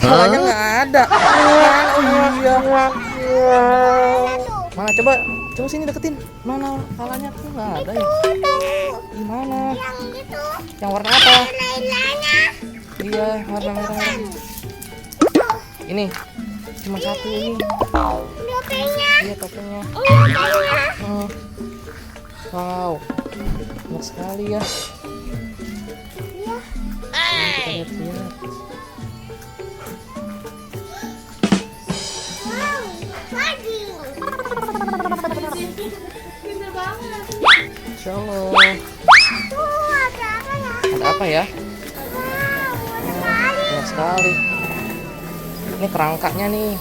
Palanya nggak ada. Oh iya. Mana coba sini deketin. Mana palanya tuh nggak ada ya? Gimana? Yang warna apa? Iya, warna merah. Ini cuma satu ini. Iya topengnya. Wow, banyak sekali ya. Kita lihat-lihat. Insya Allah. Ada apa ya? Banyak sekali. Ini kerangkanya nih.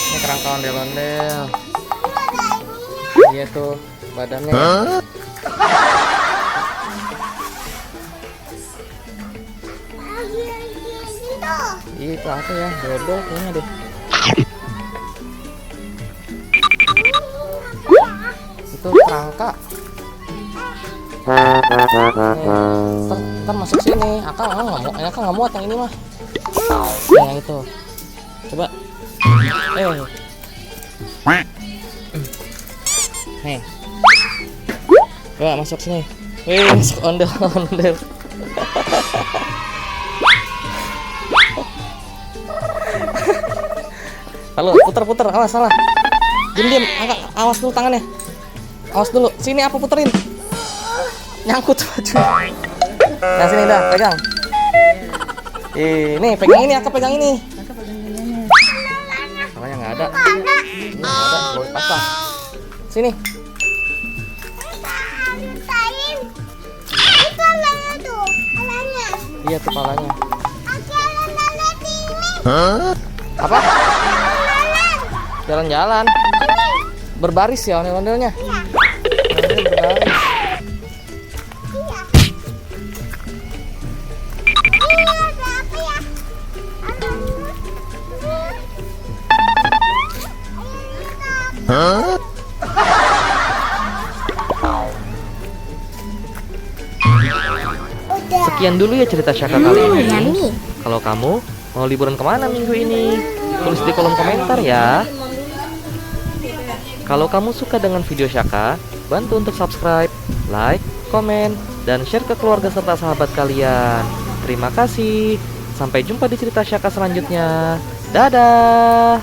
Ini kerangka ondel-ondel. Iya tuh badannya. Itu apa ya? Dodol kayaknya deh. Itu kerangka. Ntar masuk sini. Akang nggak muat yang ini mah. Yang itu. Coba. Nih. Coba masuk sini. Masuk ondel-ondel. Lalu puter-puter, awas salah. Diam, awas dulu tangannya. Awas dulu. Sini apa puterin? Nyangkut baju. Nah sini dah, pegang. Nih pegang ini, Akak pegang ini. Palanya nggak ada. Nggak ada, boleh pasang. Sini. Iya tuh palanya. Apa? Jalan-jalan. Berbaris ya ondel-ondelnya. Berbaris. Sekian dulu ya cerita Syaka kali ini. Kalau kamu mau liburan kemana minggu ini? Tulis di kolom komentar ya. Kalau kamu suka dengan video Syaka, bantu untuk subscribe, like, komen, dan share ke keluarga serta sahabat kalian. Terima kasih. Sampai jumpa di cerita Syaka selanjutnya. Dadah.